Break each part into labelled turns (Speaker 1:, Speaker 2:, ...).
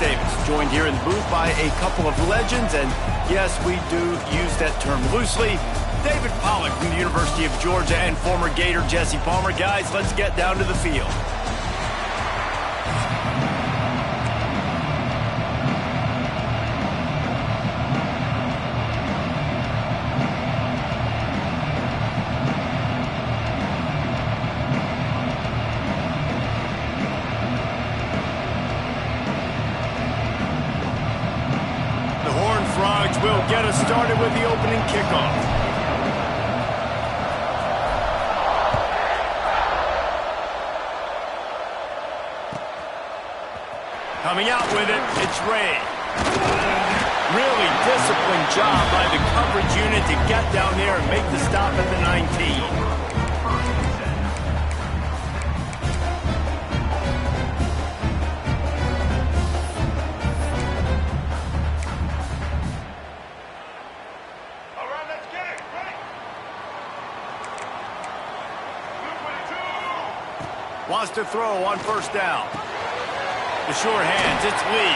Speaker 1: Davis, joined here in the booth by a couple of legends, and yes, we do use that term loosely. David Pollack from the University of Georgia and former Gator Jesse Palmer. Guys, let's get down to the field. Will get us started with the opening kickoff. Coming out with it, it's Ray. Really disciplined job by the coverage unit to get down there and make the stop at the 19. Wants to throw on first down. The sure hands, it's Lee.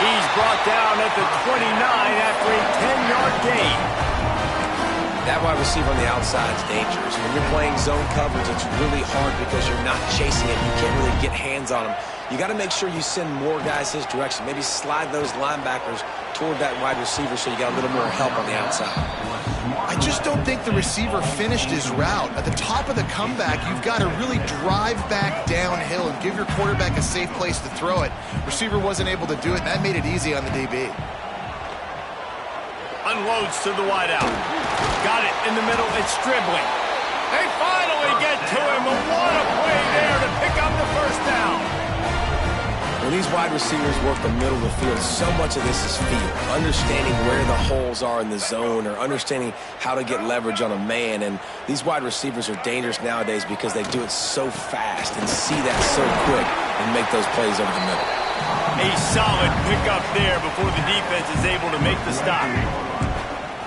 Speaker 1: He's brought down at the 29 after a 10-yard gain.
Speaker 2: That wide receiver on the outside is dangerous. When you're playing zone coverage, it's really hard because you're not chasing it. You can't really get hands on him. You got to make sure you send more guys his direction. Maybe slide those linebackers toward that wide receiver so you got a little more help on the outside.
Speaker 3: I just don't think the receiver finished his route. At the top of the comeback, you've got to really drive back downhill and give your quarterback a safe place to throw it. Receiver wasn't able to do it, and that made it easy on the DB.
Speaker 1: Unloads to the wideout. Got it in the middle. It's Stribling. They finally get to him. And what a play there to pick up the first down.
Speaker 2: When these wide receivers work the middle of the field, so much of this is feel. Understanding where the holes are in the zone or understanding how to get leverage on a man. And these wide receivers are dangerous nowadays because they do it so fast and see that so quick and make those plays over the middle.
Speaker 1: A solid pickup there before the defense is able to make the stop.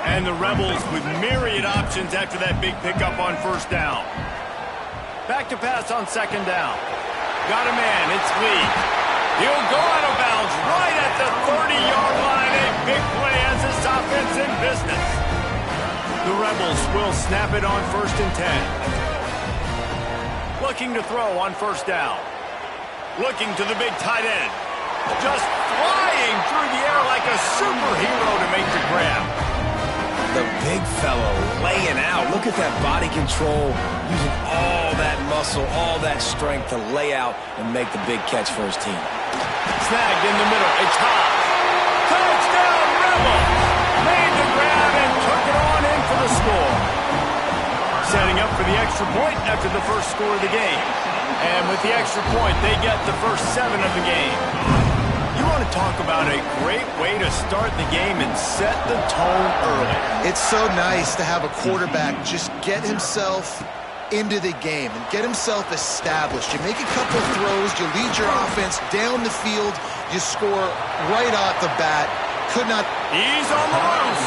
Speaker 1: And the Rebels with myriad options after that big pickup on first down. Back to pass on second down. Got a man, it's Lee. He'll go out of bounds right at the 30-yard line. A big play as this offense in business. The Rebels will snap it on 1st and 10. Looking to throw on first down. Looking to the big tight end. Just flying through the air like a superhero to make the grab.
Speaker 2: The big fellow laying out. Look at that body control, using all that muscle, all that strength to lay out and make the big catch for his team.
Speaker 1: Snagged in the middle. It's high. Touchdown, Rebels! Made the grab and took it on in for the score. Setting up for the extra point after the first score of the game. And with the extra point, they get the first 7 of the game. You want to talk about a great way to start the game and set the tone early.
Speaker 3: It's so nice to have a quarterback just get himself into the game and get himself established. You make a couple of throws, you lead your offense down the field, you score right off the bat. Could not.
Speaker 1: He's on the loose.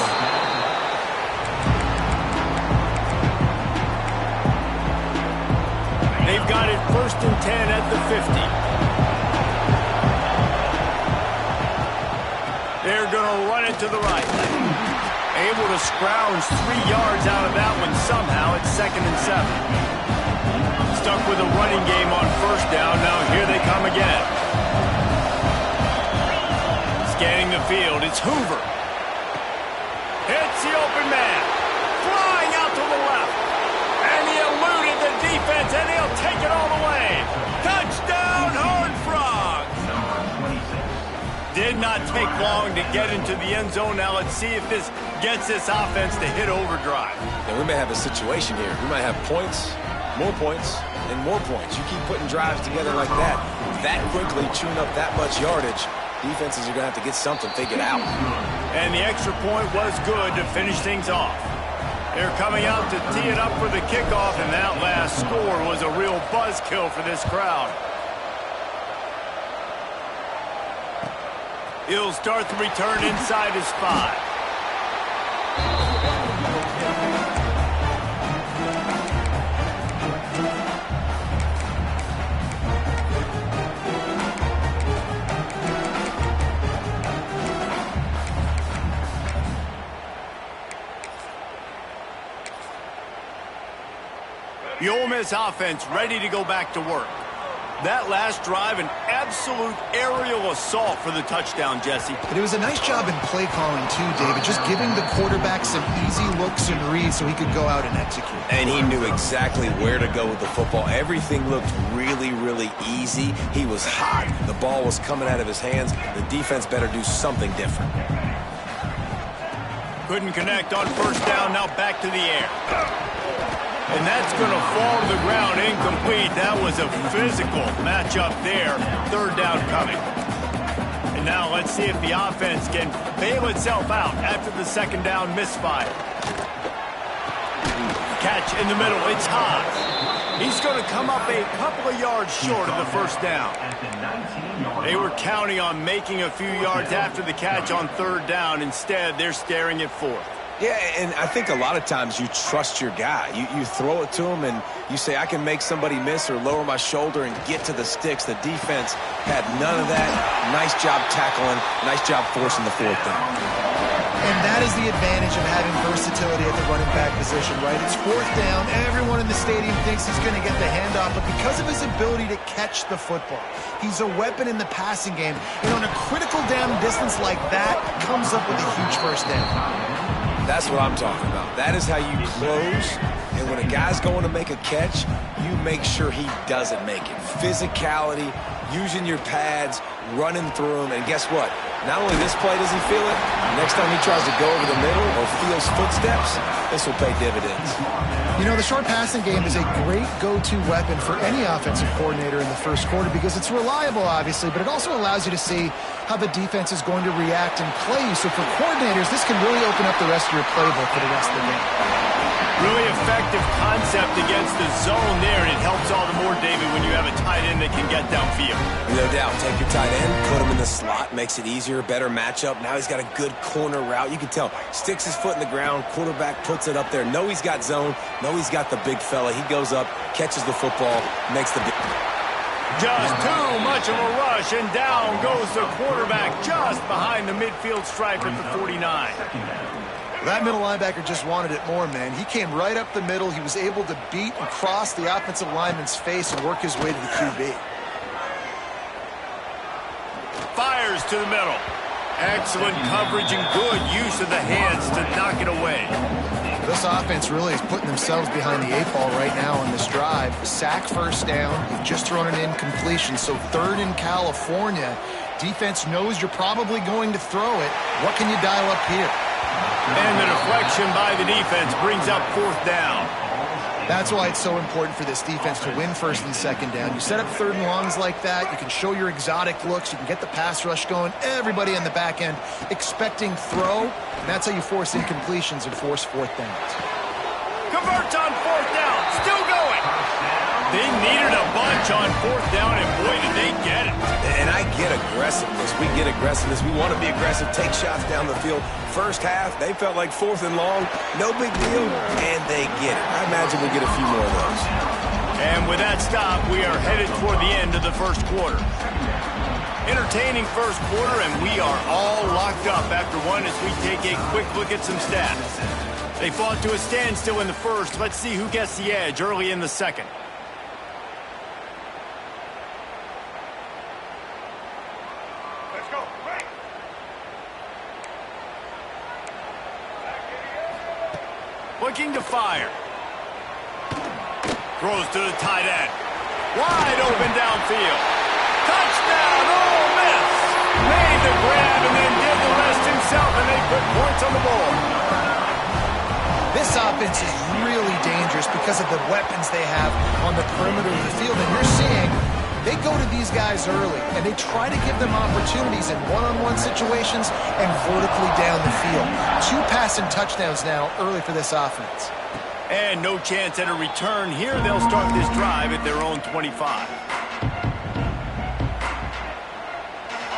Speaker 1: They've got it 1st and 10 at the 50. They're going to run it to the right. Able to scrounge 3 yards out of that one somehow. It's 2nd and 7. Stuck with a running game on first down. Now here they come again. Scanning the field. It's Hoover. Hits the open man. Flying out to the left. And he eluded the defense, and he'll take it all the way. Touchdown, Horned Frogs. Did not take long to get into the end zone. Now let's see if this gets this offense to hit overdrive.
Speaker 2: And we may have a situation here. We might have points, and more points. You keep putting drives together like that quickly, chewing up that much yardage, defenses are going to have to get something figured out.
Speaker 1: And the extra point was good to finish things off. They're coming out to tee it up for the kickoff, and that last score was a real buzzkill for this crowd. He'll start the return inside his 5. The Ole Miss offense ready to go back to work. That last drive, an absolute aerial assault for the touchdown, Jesse.
Speaker 3: But it was a nice job in play calling, too, David. Just giving the quarterback some easy looks and reads so he could go out and execute.
Speaker 2: And he knew exactly where to go with the football. Everything looked really, really easy. He was hot. The ball was coming out of his hands. The defense better do something different.
Speaker 1: Couldn't connect on first down, now back to the air. And that's going to fall to the ground incomplete. That was a physical matchup there. Third down coming. And now let's see if the offense can bail itself out after the second down misfire. Catch in the middle. It's high. He's going to come up a couple of yards short of the first down. They were counting on making a few yards after the catch on third down. Instead, they're staring at fourth.
Speaker 2: Yeah, and I think a lot of times you trust your guy. You throw it to him and you say, I can make somebody miss or lower my shoulder and get to the sticks. The defense had none of that. Nice job tackling. Nice job forcing the fourth down.
Speaker 3: And that is the advantage of having versatility at the running back position, right? It's fourth down. Everyone in the stadium thinks he's going to get the handoff, but because of his ability to catch the football, he's a weapon in the passing game. And on a critical down distance like that, comes up with a huge first down.
Speaker 2: That's what I'm talking about. That is how you close. And when a guy's going to make a catch, you make sure he doesn't make it. Physicality, using your pads, running through them. And guess what? Not only this play does he feel it, next time he tries to go over the middle or feels footsteps, this will pay dividends.
Speaker 3: You know, the short passing game is a great go-to weapon for any offensive coordinator in the first quarter because it's reliable, obviously, but it also allows you to see how the defense is going to react and play you. So for coordinators, this can really open up the rest of your playbook for the rest of the game.
Speaker 1: Really effective concept against the zone there, and it helps all the more, David, when you have a tight end that can get downfield.
Speaker 2: No doubt. Take your tight end, put him in the slot, makes it easier, better matchup. Now he's got a good corner route. You can tell. Sticks his foot in the ground, quarterback puts it up there. Know he's got zone, know he's got the big fella. He goes up, catches the football, makes the big...
Speaker 1: Just too much of a rush, and down goes the quarterback just behind the midfield stripe at the 49.
Speaker 3: That middle linebacker just wanted it more, man. He came right up the middle. He was able to beat and cross the offensive lineman's face and work his way to the QB.
Speaker 1: Fires to the middle. Excellent coverage and good use of the hands to knock it away.
Speaker 3: This offense really is putting themselves behind the eight ball right now on this drive. Sack first down. You've just thrown an incompletion. So third in California. Defense knows you're probably going to throw it. What can you dial up here?
Speaker 1: And the deflection by the defense brings up fourth down.
Speaker 3: That's why it's so important for this defense to win first and second down. You set up third and longs like that. You can show your exotic looks. You can get the pass rush going. Everybody in the back end expecting throw. And that's how you force incompletions and force fourth downs.
Speaker 1: Converts on fourth down. Still going. They needed a bunch on fourth down, and boy, did they get it.
Speaker 2: And I get aggressiveness. We get aggressiveness. We want to be aggressive, take shots down the field. First half, they felt like fourth and long. No big deal, and they get it. I imagine we'll get a few more of those.
Speaker 1: And with that stop, we are headed toward the end of the first quarter. Entertaining first quarter, and we are all locked up after one as we take a quick look at some stats. They fought to a standstill in the first. Let's see who gets the edge early in the second. Looking to fire. Throws to the tight end. Wide open downfield. Touchdown, Ole Miss. Made the grab and then did the rest himself, and they put points on the board.
Speaker 3: This offense is really dangerous because of the weapons they have on the perimeter of the field. And you're seeing they go to these guys early, and they try to give them opportunities in one-on-one situations and vertically down the field. 2 passing touchdowns now early for this offense.
Speaker 1: And no chance at a return here. They'll start this drive at their own 25.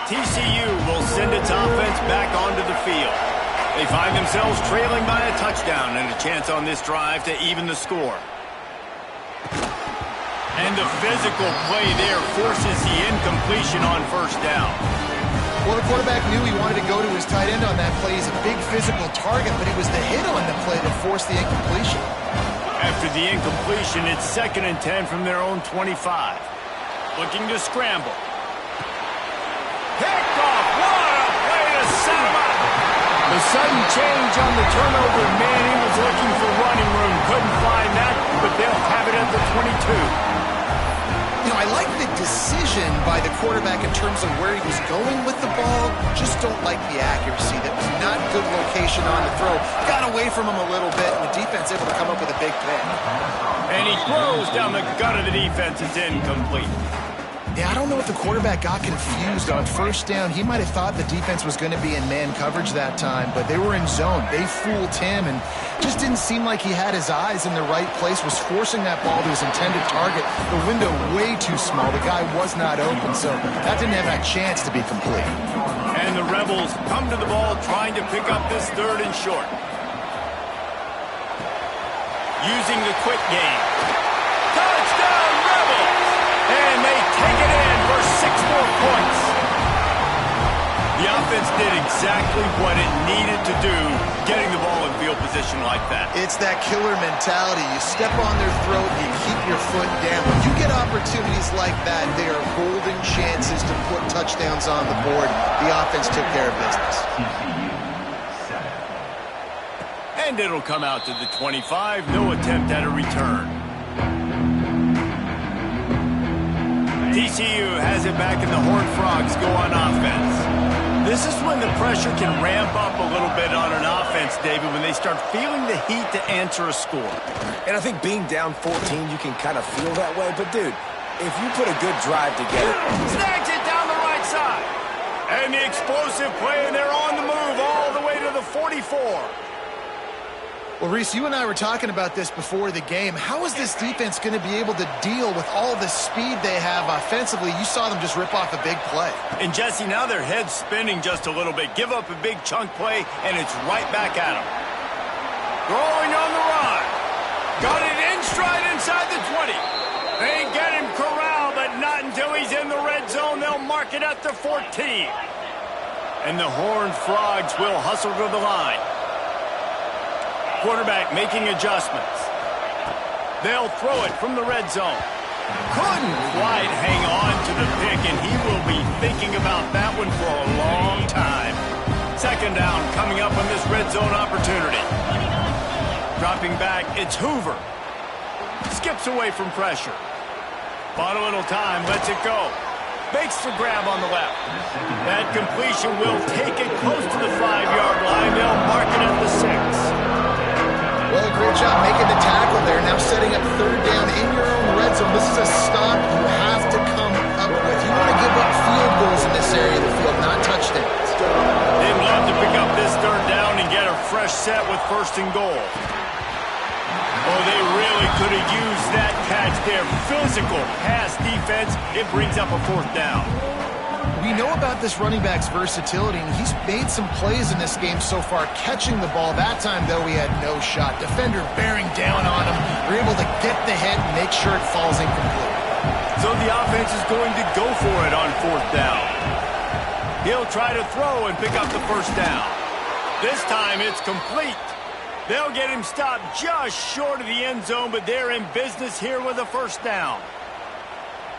Speaker 1: TCU will send its offense back onto the field. They find themselves trailing by a touchdown and a chance on this drive to even the score. And the physical play there forces the incompletion on first down.
Speaker 3: Well, the quarterback knew he wanted to go to his tight end on that play. He's a big physical target, but it was the hit on the play that forced the incompletion.
Speaker 1: After the incompletion, it's 2nd and 10 from their own 25. Looking to scramble. Picked off. What a way to set him up. The sudden change on the turnover. Man, he was looking for running room. Couldn't find that, but they'll have it at the 22.
Speaker 3: You know, I like the decision by the quarterback in terms of where he was going with the ball. Just don't like the accuracy. That was not good location on the throw. Got away from him a little bit, and the defense able to come up with a big pick.
Speaker 1: And he throws down the gut of the defense. It's incomplete.
Speaker 3: Yeah, I don't know if the quarterback got confused on 1st down. He might have thought the defense was going to be in man coverage that time, but they were in zone. They fooled him and just didn't seem like he had his eyes in the right place, was forcing that ball to his intended target. The window way too small. The guy was not open, so that didn't have a chance to be complete.
Speaker 1: And the Rebels come to the ball trying to pick up this 3rd and short. Using the quick game. Touchdown, Rebels! And they take it in for 6 more points. The offense did exactly what it needed to do, getting the ball in field position like that.
Speaker 3: It's that killer mentality. You step on their throat, you keep your foot down. When you get opportunities like that, they are golden chances to put touchdowns on the board. The offense took care of business.
Speaker 1: And it'll come out to the 25. No attempt at a return. TCU has it back and the Horned Frogs go on offense. This is when the pressure can ramp up a little bit on an offense, David, when they start feeling the heat to answer a score.
Speaker 2: And I think being down 14, you can kind of feel that way. But, dude, if you put a good drive together.
Speaker 1: Snags it down the right side. And the explosive play, and they're on the move all the way to the 44.
Speaker 3: Well, Reese, you and I were talking about this before the game. How is this defense going to be able to deal with all the speed they have offensively? You saw them just rip off a big play.
Speaker 1: And, Jesse, now their head's spinning just a little bit. Give up a big chunk play, and it's right back at them. Throwing on the run. Got it in stride inside the 20. They get him corralled, but not until he's in the red zone. They'll mark it at the 14. And the Horned Frogs will hustle to the line. Quarterback making adjustments. They'll throw it from the red zone. Couldn't quite hang on to the pick, and he will be thinking about that one for a long time. 2nd down coming up on this red zone opportunity. Dropping back, it's Hoover. Skips away from pressure. Bought a little time, lets it go. Makes the grab on the left. That completion will take it close to the 5-yard line. They'll mark it at the 6.
Speaker 3: Well, great job making the tackle there. Now setting up 3rd down in your own red zone. This is a stop you have to come up with. You want to give up field goals in this area of the field, not touchdowns.
Speaker 1: They'd love to pick up this 3rd down and get a fresh set with 1st and goal. Oh, they really could have used that catch there. Physical pass defense. It brings up a 4th down.
Speaker 3: We know about this running back's versatility, and he's made some plays in this game so far, catching the ball. That time, though, he had no shot. Defender bearing down on him. They're able to get the hit and make sure it falls incomplete.
Speaker 1: So the offense is going to go for it on 4th down. He'll try to throw and pick up the 1st down. This time, it's complete. They'll get him stopped just short of the end zone, but they're in business here with a 1st down.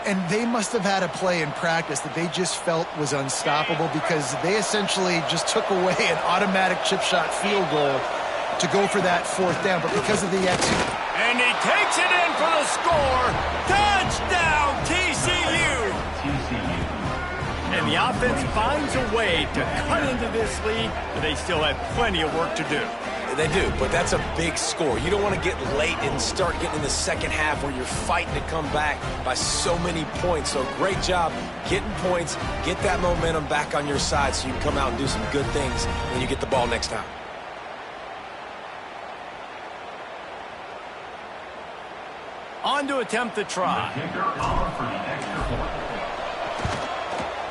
Speaker 3: And they must have had a play in practice that they just felt was unstoppable, because they essentially just took away an automatic chip shot field goal to go for that 4th down. But because of the execution.
Speaker 1: And he takes it in for the score. Touchdown, TCU. And the offense finds a way to cut into this lead, but they still have plenty of work to do.
Speaker 2: They do, but that's a big score. You don't want to get late and start getting in the 2nd half where you're fighting to come back by so many points. So great job getting points, get that momentum back on your side so you can come out and do some good things when you get the ball next time.
Speaker 1: On to attempt the try.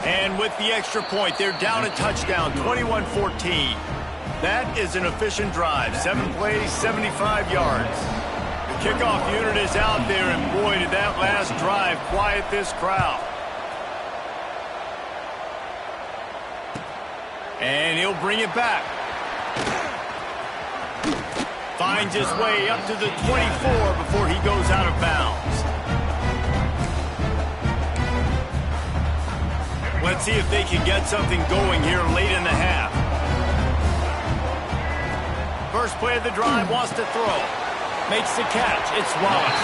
Speaker 1: And with the extra point, they're down a touchdown, 21-14. That is an efficient drive. 7 plays, 75 yards. The kickoff unit is out there, and boy, did that last drive quiet this crowd. And he'll bring it back. Finds finds his way up to the 24 before he goes out of bounds. Let's see if they can get something going here late in the half. First play of the drive, wants to throw. Makes the catch. It's Wallace.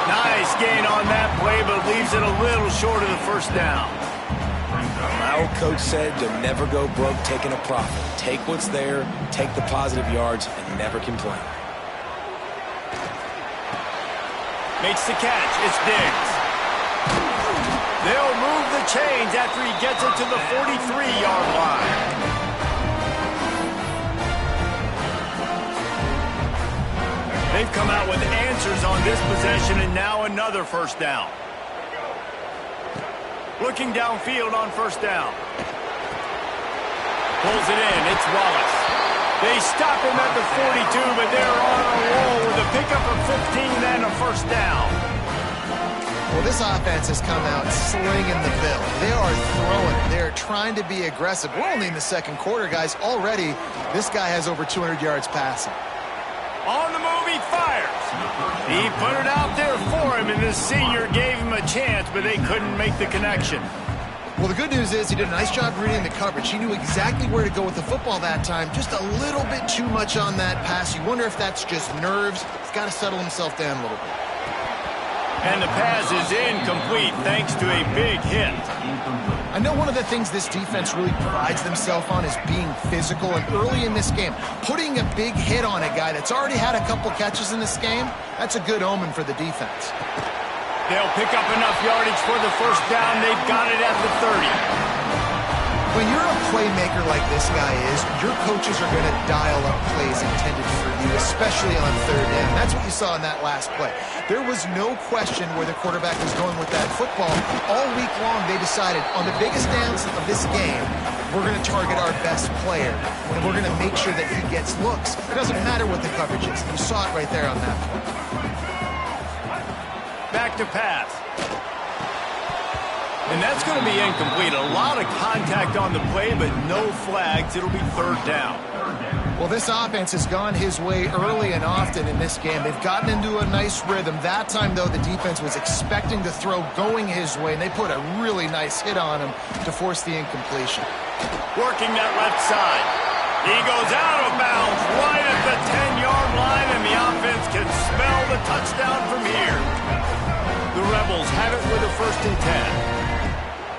Speaker 1: Nice gain on that play, but leaves it a little short of the first down.
Speaker 2: My old coach said you'll never go broke taking a profit. Take what's there, take the positive yards, and never complain.
Speaker 1: Makes the catch. It's Diggs. They'll move the chains after he gets it to the 43-yard line. They've come out with answers on this possession, and now another first down. Looking downfield on first down. Pulls it in. It's Wallace. They stop him at the 42, but they're on a roll with a pickup of 15 and a first down.
Speaker 3: Well, this offense has come out slinging the bill. They are throwing it. They are trying to be aggressive. We're only in the second quarter, guys. Already, this guy has over 200 yards passing.
Speaker 1: On the move, he fires. He put it out there for him, and the senior gave him a chance, but they couldn't make the connection.
Speaker 3: Well, the good news is he did a nice job reading the coverage. He knew exactly where to go with the football that time. Just a little bit too much on that pass. You wonder if that's just nerves. He's got to settle himself down a little bit.
Speaker 1: And the pass is incomplete thanks to a big hit.
Speaker 3: I know one of the things this defense really prides themselves on is being physical, and early in this game, putting a big hit on a guy that's already had a couple catches in this game, that's a good omen for the defense.
Speaker 1: They'll pick up enough yardage for the first down. They've got it at the 30.
Speaker 3: When you're a playmaker like this guy is, your coaches are going to dial up plays intended for you, especially on third down. That's what you saw in that last play. There was no question where the quarterback was going with that football. All week long, they decided on the biggest downs of this game, we're going to target our best player, and we're going to make sure that he gets looks. It doesn't matter what the coverage is. You saw it right there on that play.
Speaker 1: Back to pass. And that's going to be incomplete. A lot of contact on the play, but no flags. It'll be third down.
Speaker 3: Well, this offense has gone his way early and often in this game. They've gotten into a nice rhythm. That time, though, the defense was expecting the throw going his way, and they put a really nice hit on him to force the incompletion.
Speaker 1: Working that left side. He goes out of bounds right at the 10-yard line, and the offense can smell the touchdown from here. The Rebels have it with a 1st and 10.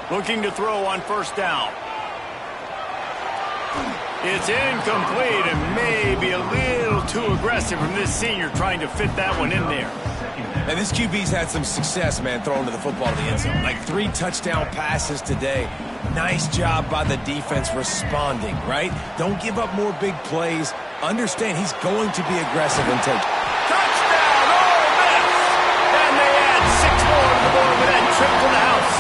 Speaker 1: Looking to throw on first down. It's incomplete and maybe a little too aggressive from this senior trying to fit that one in there.
Speaker 2: And this QB's had some success, man, throwing to the football to the end zone. Like 3 touchdown passes today. Nice job by the defense responding, right? Don't give up more big plays. Understand he's going to be aggressive and take.
Speaker 1: Touchdown, Ole Miss! And they add 6 more to the board with that trip to the house.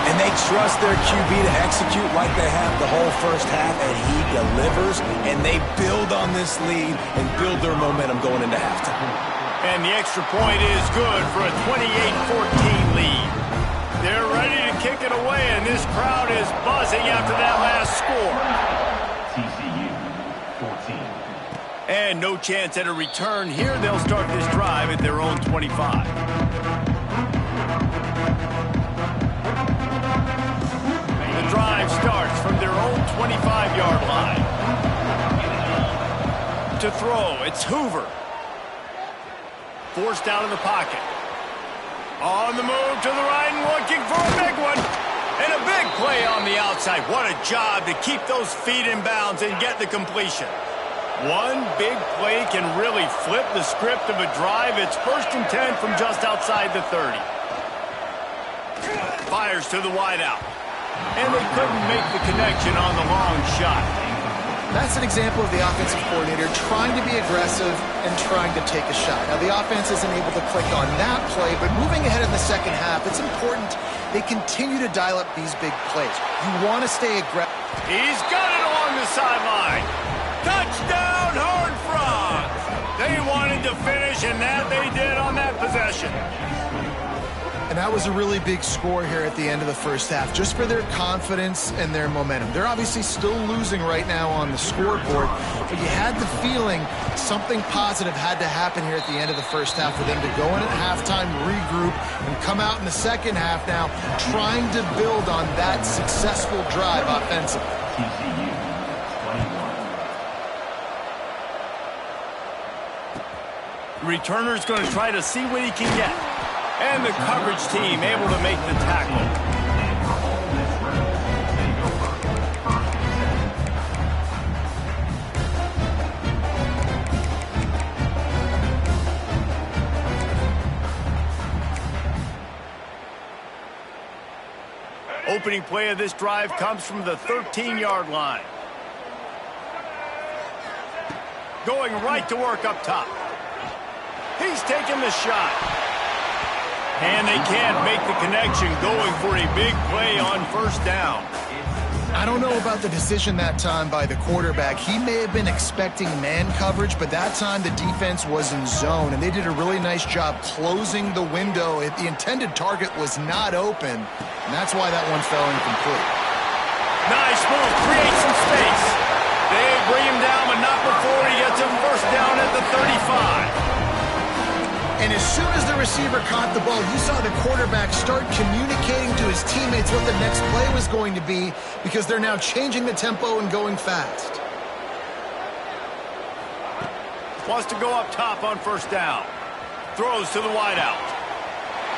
Speaker 2: And they trust their QB to execute like they have the whole first half, and he delivers, and they build on this lead and build their momentum going into halftime.
Speaker 1: And the extra point is good for a 28-14 lead. They're ready to kick it away, and this crowd is buzzing after that last score.
Speaker 4: TCU, 14.
Speaker 1: And no chance at a return here. They'll start this drive at their own 25. The drive starts from their own 25-yard line. To throw, it's Hoover. Forced out of the pocket. On the move to the right and looking for a big one. And a big play on the outside. What a job to keep those feet in bounds and get the completion. One big play can really flip the script of a drive. It's 1st and 10 from just outside the 30. Fires to the wideout. And they couldn't make the connection on the long shot.
Speaker 3: That's an example of the offensive coordinator trying to be aggressive and trying to take a shot. Now, the offense isn't able to click on that play, but moving ahead in the second half, it's important they continue to dial up these big plays. You want to stay aggressive.
Speaker 1: He's got it along the sideline. Touchdown, Horned Frogs! They wanted to finish, and that they did on that possession.
Speaker 3: And that was a really big score here at the end of the first half, just for their confidence and their momentum. They're obviously still losing right now on the scoreboard, but you had the feeling something positive had to happen here at the end of the first half for them to go in at halftime, regroup, and come out in the second half now trying to build on that successful drive offensively.
Speaker 4: TCU 21.
Speaker 1: Returner's going to try to see what he can get. And the coverage team able to make the tackle. Opening play of this drive comes from the 13-yard line. Going right to work up top. He's taking the shot. And they can't make the connection, going for a big play on first down.
Speaker 3: I don't know about the decision that time by the quarterback. He may have been expecting man coverage, but that time the defense was in zone, and they did a really nice job closing the window. The intended target was not open, and that's why that one fell incomplete.
Speaker 1: Nice move, create some space. They bring him down, but not before he gets him first down at the 35.
Speaker 3: And as soon as the receiver caught the ball, you saw the quarterback start communicating to his teammates what the next play was going to be, because they're now changing the tempo and going fast.
Speaker 1: Wants to go up top on first down. Throws to the wideout.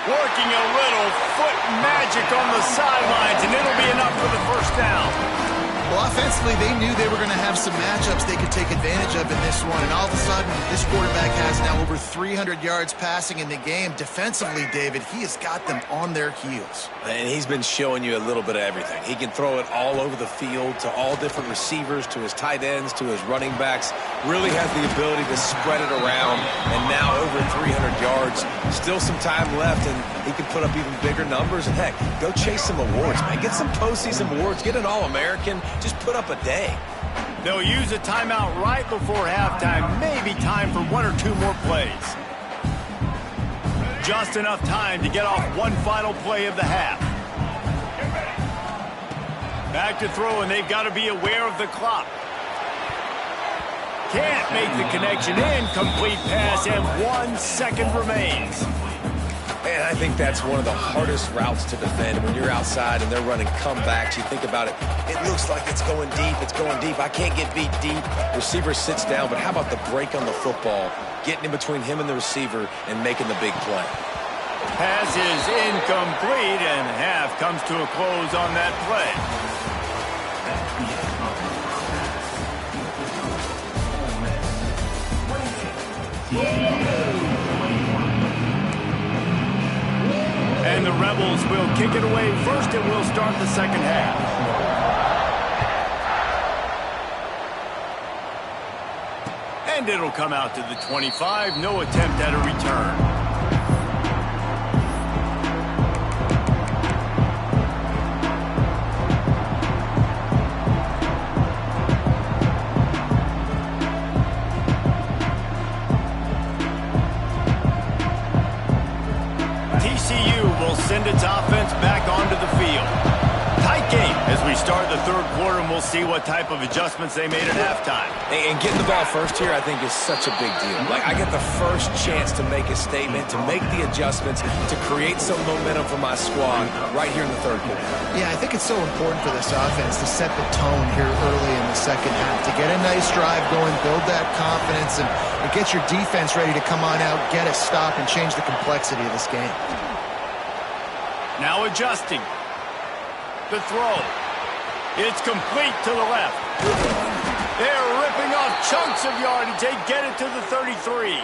Speaker 1: Working a little foot magic on the sidelines, and it'll be enough for the first down.
Speaker 3: Well, offensively, they knew they were going to have some matchups they could take advantage of in this one, and all of a sudden, this quarterback has now over 300 yards passing in the game. Defensively, David, he has got them on their heels.
Speaker 2: And he's been showing you a little bit of everything. He can throw it all over the field to all different receivers, to his tight ends, to his running backs. Really has the ability to spread it around, and now over 300 yards. Still some time left, and he can put up even bigger numbers. And heck, go chase some awards, man. Get some postseason awards. Get an All-American. Just put up a day.
Speaker 1: They'll use a timeout right before halftime. Maybe time for one or two more plays. Just enough time to get off one final play of the half. Back to throw, and they've got to be aware of the clock. Can't make the connection. Incomplete pass, and 1 second remains.
Speaker 2: And I think that's one of the hardest routes to defend. When you're outside and they're running comebacks, you think about it, it looks like it's going deep, I can't get beat deep. Receiver sits down, but how about the break on the football, getting in between him and the receiver and making the big play.
Speaker 1: Pass is incomplete, and half comes to a close on that play. And the Rebels will kick it away first, and we'll start the second half. And it'll come out to the 25. No attempt at a return. TCU will send its offense back onto the field. Tight game as we start the third quarter, and we'll see what type of adjustments they made at halftime.
Speaker 2: And getting the ball first here, I think, is such a big deal. Like, I get the first chance to make a statement, to make the adjustments, to create some momentum for my squad right here in the third quarter.
Speaker 3: Yeah, I think it's so important for this offense to set the tone here early in the second half, to get a nice drive going, build that confidence, and get your defense ready to come on out, get a stop, and change the complexity of this game.
Speaker 1: Now adjusting. The throw. It's complete to the left. They're ripping off chunks of yardage. They get it to the 33.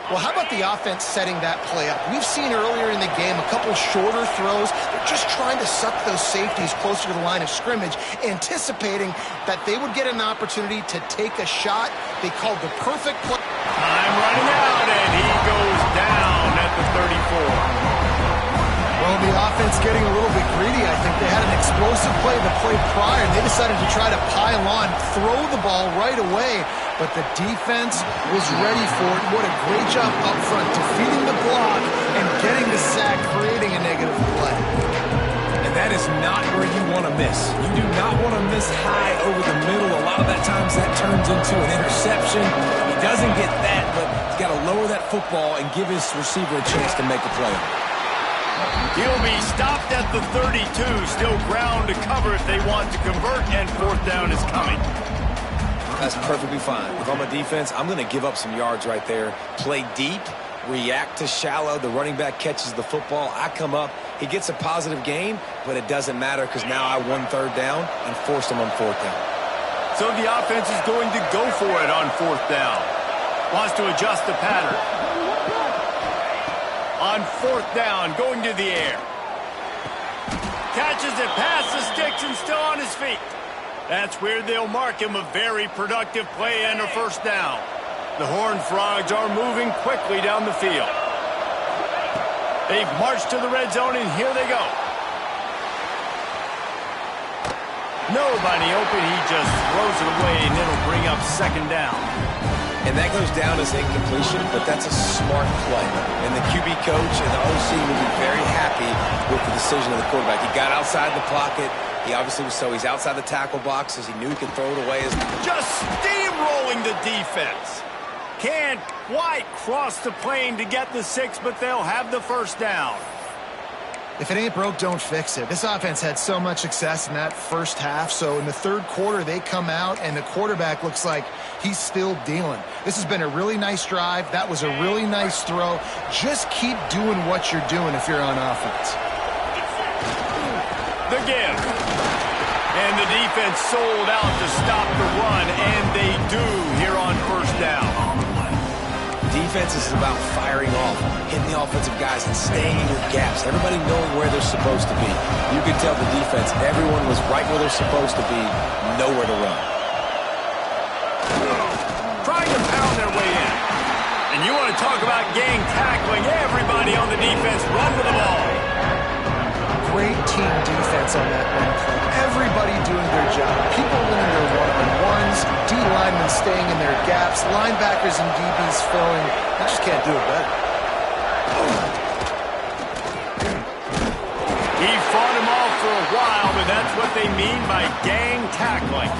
Speaker 3: Well, how about the offense setting that play up? We've seen earlier in the game a couple shorter throws. They're just trying to suck those safeties closer to the line of scrimmage, anticipating that they would get an opportunity to take a shot. They called the perfect play.
Speaker 1: Time running out, and he goes down at the 34.
Speaker 3: Well, the offense getting a little bit greedy. I think they had an explosive play the play prior, and they decided to try to pile on, throw the ball right away. but the defense was ready for it. What a great job up front, defeating the block and getting the sack, creating a negative play.
Speaker 2: And that is not where you want to miss. You do not want to miss high over the middle. A lot of that times that turns into an interception. He doesn't get that, but he's got to lower that football and give his receiver a chance to make a play.
Speaker 1: He'll be stopped at the 32. Still ground to cover if they want to convert, and fourth down is coming.
Speaker 2: That's perfectly fine. If I'm a defense, I'm going to give up some yards right there. Play deep, react to shallow. The running back catches the football. I come up. He gets a positive gain, but it doesn't matter because now I won third down and forced him on fourth down.
Speaker 1: So the offense is going to go for it on fourth down. Wants to adjust the pattern. On fourth down, going to the air. Catches it past the sticks and still on his feet. That's where they'll mark him a very productive play and a first down. The Horned Frogs are moving quickly down the field. They've marched to the red zone, and here they go. Nobody open. He just throws it away, and it'll bring up second down.
Speaker 2: And that goes down as incompletion, but that's a smart play. And the QB coach and the OC will be very happy with the decision of the quarterback. He got outside the pocket. He obviously was he's outside the tackle box as he knew he could throw it away.
Speaker 1: Just steamrolling the defense. Can't quite cross the plane to get the 6, but they'll have the first down.
Speaker 3: If it ain't broke, don't fix it. This offense had so much success in that first half, so in the third quarter, they come out, and the quarterback looks like he's still dealing. This has been a really nice drive. That was a really nice throw. Just keep doing what you're doing if you're on offense.
Speaker 1: The give. And the defense sold out to stop the run, and they do here on first down.
Speaker 2: Defense is about firing off, hitting the offensive guys, and staying in your gaps. Everybody knowing where they're supposed to be. You can tell the defense, everyone was right where they're supposed to be, nowhere to run.
Speaker 1: Trying to pound their way in. And you want to talk about gang tackling. Everybody on the defense run to the ball.
Speaker 3: Great team defense on that one play. Everybody doing their job. People winning their one-on-ones, D linemen staying in their gaps, linebackers and DBs filling. You just can't do it better.
Speaker 1: He fought him off for a while, but that's what they mean by gang tackling.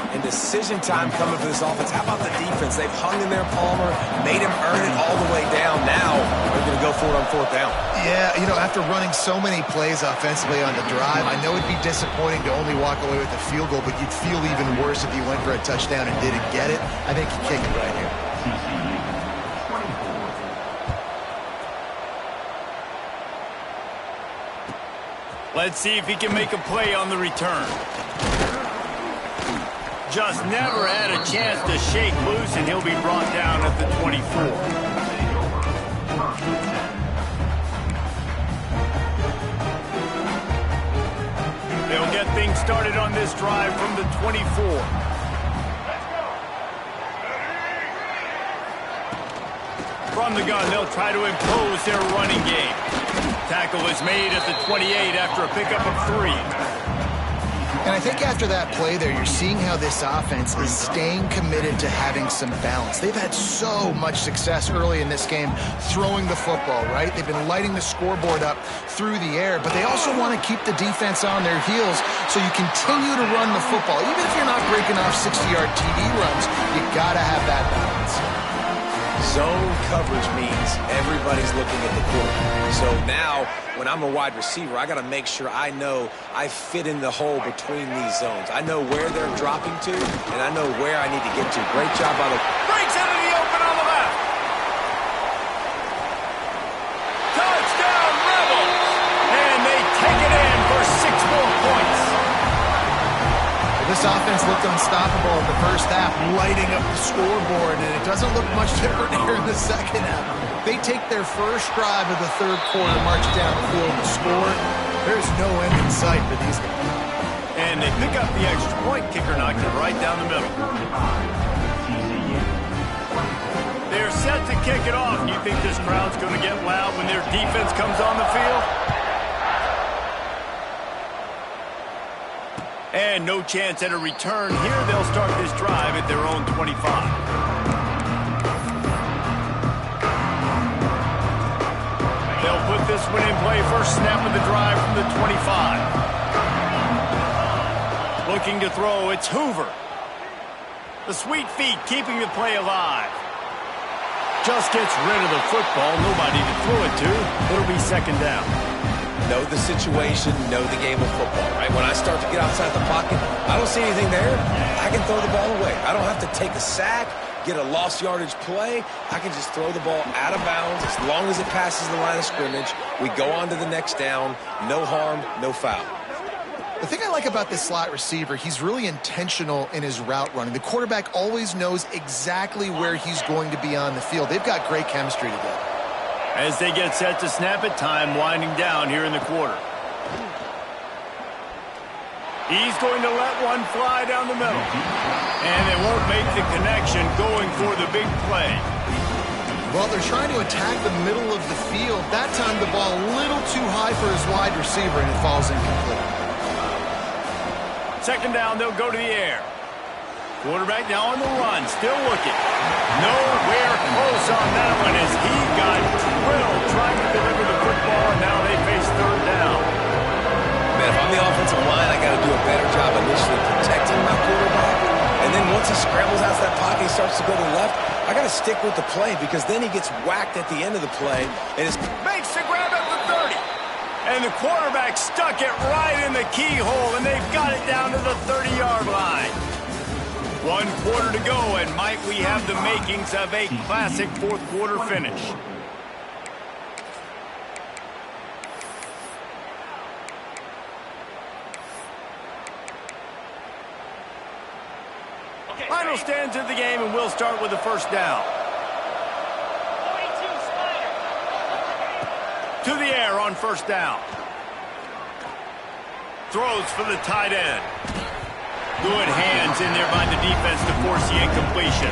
Speaker 2: And decision time coming for this offense. How about the defense? They've hung in there, Palmer, made him earn it all the way down. Now they're going to go for it on fourth down.
Speaker 3: Yeah, after running so many plays offensively on the drive, I know it'd be disappointing to only walk away with a field goal, but you'd feel even worse if you went for a touchdown and didn't get it. I think you kick it right here.
Speaker 1: Let's see if he can make a play on the return. Just never had a chance to shake loose, and he'll be brought down at the 24. They'll get things started on this drive from the 24. From the gun, they'll try to impose their running game. Tackle is made at the 28 after a pickup of 3.
Speaker 3: And I think after that play there, you're seeing how this offense is staying committed to having some balance. They've had so much success early in this game throwing the football, right? They've been lighting the scoreboard up through the air, but they also want to keep the defense on their heels so you continue to run the football. Even if you're not breaking off 60-yard TD runs, you got to have that balance.
Speaker 2: Zone coverage means everybody's looking at the quarterback. So now, when I'm a wide receiver, I got to make sure I know I fit in the hole between these zones. I know where they're dropping to, and I know where I need to get to. Great job by the...
Speaker 1: Breaks into the open on the left. Touchdown, Rebels! And they take it in for 6 more points.
Speaker 3: This offense looked unstoppable in the first half, lighting up the scoreboard, and it doesn't look much different here in the second half. They take their first drive of the third quarter, march down the field and score. There's no end in sight for these guys.
Speaker 1: And they pick up the extra point. Kicker knocked it right down the middle. They're set to kick it off. You think this crowd's going to get loud when their defense comes on the field? And no chance at a return here. They'll start this drive at their own 25. They'll put this one in play. First snap of the drive from the 25. Looking to throw, it's Hoover. The sweet feet keeping the play alive. Just gets rid of the football. Nobody to throw it to. It'll be second down.
Speaker 2: Know the situation, know the game of football, right? When I start to get outside the pocket, I don't see anything there, I can throw the ball away. I don't have to take a sack, get a lost yardage play. I can just throw the ball out of bounds as long as it passes the line of scrimmage. We go on to the next down. No harm, no foul.
Speaker 3: The thing I like about this slot receiver, he's really intentional in his route running. The quarterback always knows exactly where he's going to be on the field. They've got great chemistry together.
Speaker 1: As they get set to snap it, time winding down here in the quarter. He's going to let one fly down the middle. And they won't make the connection going for the big play.
Speaker 3: Well, they're trying to attack the middle of the field. That time the ball a little too high for his wide receiver, and it falls incomplete.
Speaker 1: Second down, they'll go to the air. Quarterback now on the run, still looking. Nowhere close on that one as he got drilled trying to deliver the football, and now they face third down.
Speaker 2: Man, if I'm the offensive line, I got to do a better job initially protecting my quarterback. And then once he scrambles out of that pocket, he starts to go to the left, I got to stick with the play because then he gets whacked at the end of the play. And
Speaker 1: makes the grab at the 30. And the quarterback stuck it right in the keyhole, and they've got it down to the 30-yard line. 1 quarter to go, and might we have the makings of a classic fourth quarter finish. Final stands of the game, and we'll start with the first down. To the air on first down. Throws for the tight end. Good hands in there by the defense to force the incompletion.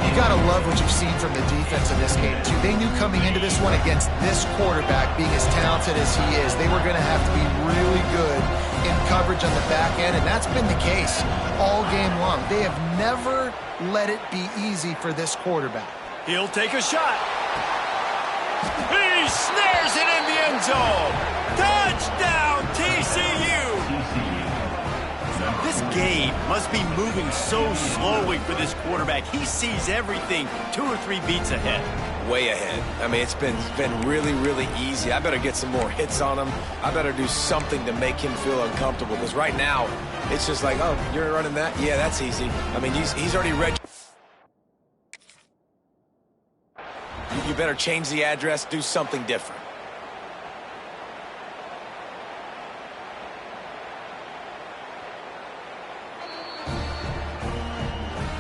Speaker 3: You got to love what you've seen from the defense in this game, too. They knew coming into this one against this quarterback, being as talented as he is, they were going to have to be really good in coverage on the back end, and that's been the case all game long. They have never let it be easy for this quarterback.
Speaker 1: He'll take a shot. He snares it in the end zone. Touchdown, TCU. This game must be moving so slowly for this quarterback. He sees everything 2 or 3 beats ahead.
Speaker 2: Way ahead. I mean, it's been really, really easy. I better get some more hits on him. I better do something to make him feel uncomfortable because right now it's just like, oh, you're running that? Yeah, that's easy. I mean, he's already read. You better change the address, do something different.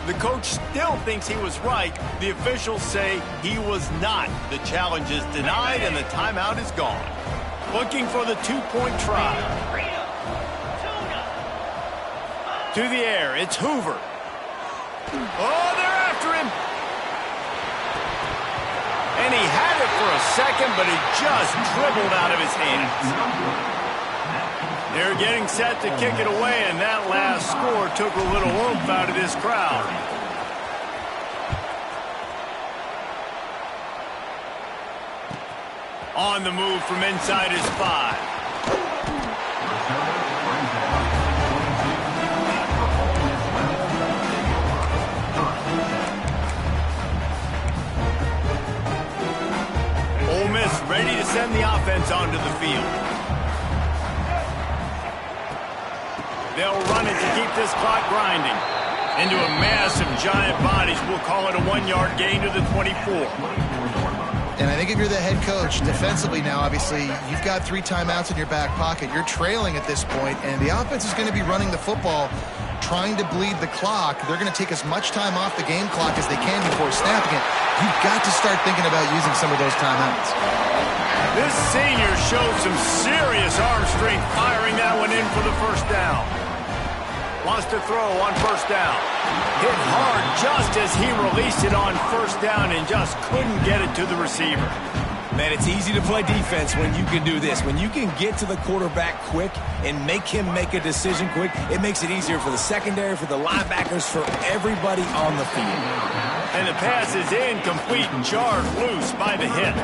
Speaker 1: The coach still thinks he was right. The officials say he was not. The challenge is denied and the timeout is gone. Looking for the 2-point try. To the air, it's Hoover. Oh, they're after him. And he had it for a second, but it just dribbled out of his hands. They're getting set to kick it away, and that last score took a little oomph out of this crowd. On the move from inside his 5. Ole Miss ready to send the offense onto the field. They'll run it to keep this clock grinding. Into a mass of giant bodies. We'll call it a 1-yard gain to the 24.
Speaker 3: And I think if you're the head coach, defensively now, obviously, you've got 3 timeouts in your back pocket. You're trailing at this point, and the offense is going to be running the football, trying to bleed the clock. They're going to take as much time off the game clock as they can before snapping it. You've got to start thinking about using some of those timeouts.
Speaker 1: This senior showed some serious arm strength firing that one in for the first down. Wants to throw on first down. Hit hard just as he released it on first down and just couldn't get it to the receiver.
Speaker 2: Man, it's easy to play defense when you can do this. When you can get to the quarterback quick and make him make a decision quick, it makes it easier for the secondary, for the linebackers, for everybody on the field.
Speaker 1: And the pass is incomplete and jarred loose by the hit.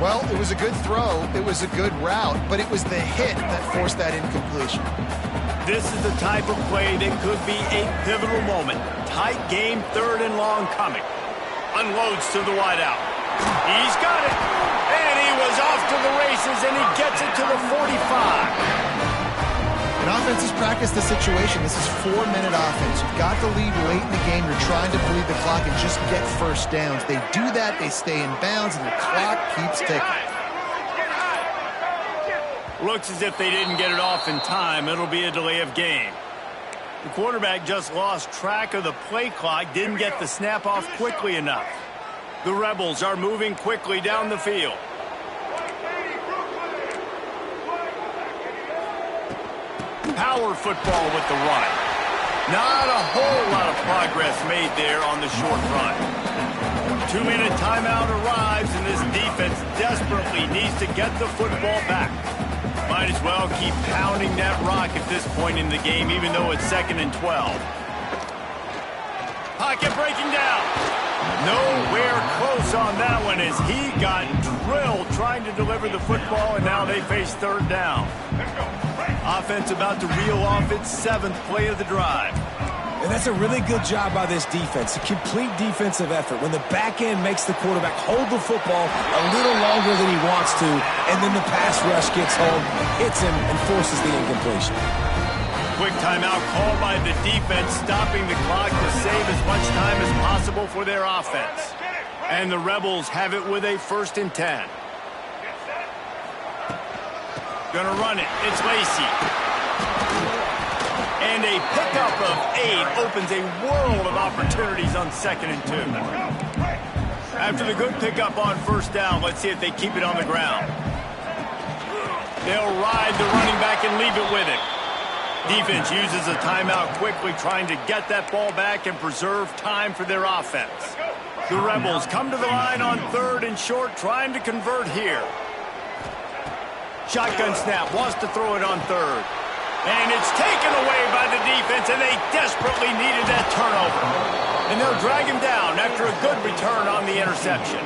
Speaker 3: Well, it was a good throw. It was a good route, but it was the hit that forced that incompletion.
Speaker 1: This is the type of play that could be a pivotal moment. Tight game, 3rd and long coming. Unloads to the wideout. He's got it. And he was off to the races, and he gets it to the 45.
Speaker 3: When offenses practice the situation, this is 4-minute offense. You've got the lead late in the game. You're trying to bleed the clock and just get first downs. They do that, they stay in bounds, and the clock keeps ticking.
Speaker 1: Looks as if they didn't get it off in time. It'll be a delay of game. The quarterback just lost track of the play clock, didn't get the snap off quickly enough. The Rebels are moving quickly down the field. Power football with the run. Not a whole lot of progress made there on the short run. 2-minute timeout arrives, and this defense desperately needs to get the football back. Might as well keep pounding that rock at this point in the game, even though it's 2nd and 12. Pocket breaking down. Nowhere close on that one as he got drilled trying to deliver the football, and now they face 3rd down. Offense about to reel off its 7th play of the drive.
Speaker 2: And that's a really good job by this defense, a complete defensive effort. When the back end makes the quarterback hold the football a little longer than he wants to, and then the pass rush gets home, hits him, and forces the incompletion.
Speaker 1: Quick timeout called by the defense, stopping the clock to save as much time as possible for their offense. And the Rebels have it with a 1st and 10. Gonna run it. It's Lacey. And a pickup of 8 opens a world of opportunities on 2nd and 2. After the good pickup on 1st down, let's see if they keep it on the ground. They'll ride the running back and leave it with him. Defense uses a timeout quickly, trying to get that ball back and preserve time for their offense. The Rebels come to the line on 3rd and short, trying to convert here. Shotgun snap, wants to throw it on 3rd. And it's taken away by the defense, and they desperately needed that turnover. And they'll drag him down after a good return on the interception.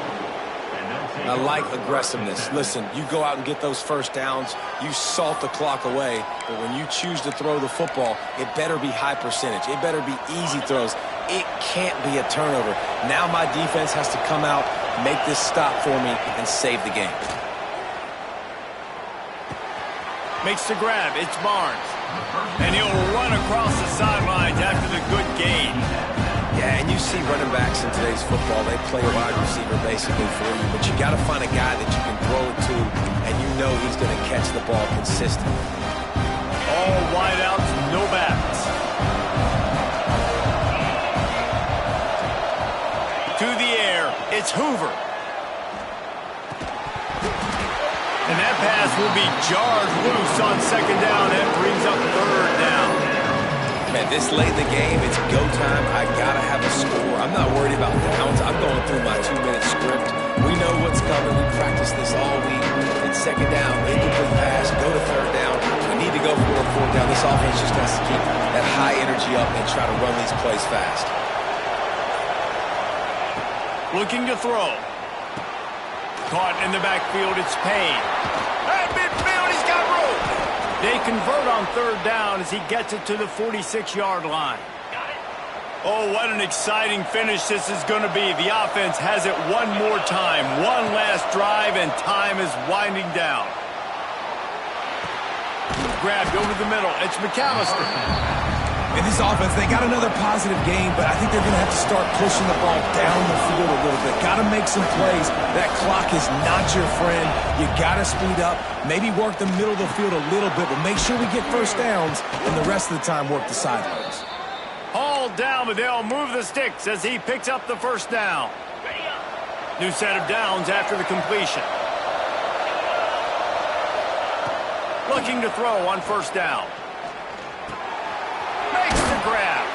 Speaker 2: I like aggressiveness. Listen, you go out and get those 1st downs, you salt the clock away, but when you choose to throw the football, it better be high percentage. It better be easy throws. It can't be a turnover. Now my defense has to come out, make this stop for me, and save the game.
Speaker 1: Makes the grab. It's Barnes. And he'll run across the sidelines after the good gain.
Speaker 2: Yeah, and you see running backs in today's football, they play a wide receiver basically for you, but you got to find a guy that you can throw it to, and you know he's going to catch the ball consistently.
Speaker 1: All wideouts, no backs. To the air, it's Hoover. And that pass will be jarred loose on 2nd down and brings up 3rd down.
Speaker 2: Man, this late in the game, it's go time. I got to have a score. I'm not worried about downs. I'm going through my 2-minute script. We know what's coming. We practiced this all week. It's 2nd down, incomplete pass, go to 3rd down. We need to go for a 4th down. This offense just has to keep that high energy up and try to run these plays fast.
Speaker 1: Looking to throw. Caught in the backfield, it's Payne. Hey, midfield, he's got room. They convert on 3rd down as he gets it to the 46-yard line. Oh, what an exciting finish this is going to be. The offense has it one more time. One last drive, and time is winding down. Grabbed over the middle. It's McAllister.
Speaker 2: In this offense, they got another positive game, but I think they're going to have to start pushing the ball down the field a little bit. Got to make some plays. That clock is not your friend. You got to speed up, maybe work the middle of the field a little bit, but make sure we get 1st downs, and the rest of the time work the sidelines.
Speaker 1: Hauled down, but they'll move the sticks as he picks up the 1st down. New set of downs after the completion. Looking to throw on 1st down. Makes the grab.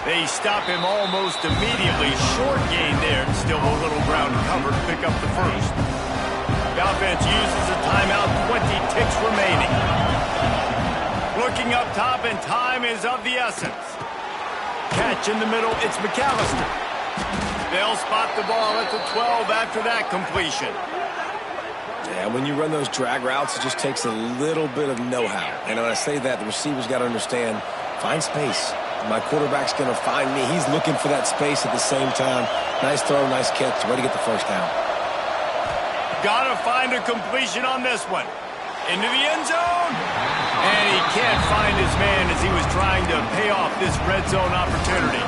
Speaker 1: They stop him almost immediately. Short gain there. Still a little ground cover to pick up the 1st. The offense uses a timeout, 20 ticks remaining. Looking up top, and time is of the essence. Catch in the middle, it's McAllister. They'll spot the ball at the 12 after that completion.
Speaker 2: Yeah, when you run those drag routes, it just takes a little bit of know-how. And when I say that, the receiver's got to understand, find space. My quarterback's going to find me. He's looking for that space at the same time. Nice throw, nice catch. Way to get the first down.
Speaker 1: Got to find a completion on this one. Into the end zone. And he can't find his man as he was trying to pay off this red zone opportunity.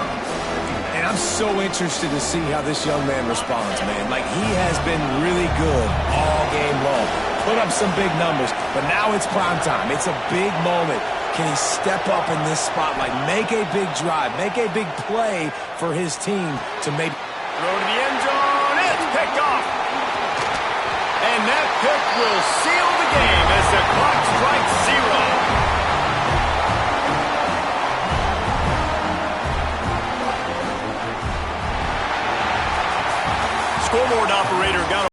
Speaker 2: And I'm so interested to see how this young man responds, man. Like, he has been really good all game long. Put up some big numbers, but now it's prime time. It's a big moment. Can he step up in this spotlight, make a big drive, make a big play for his team to maybe...
Speaker 1: Throw to the end zone. It's picked off. And that pick will seal the game as the clock strikes 0. Scoreboard operator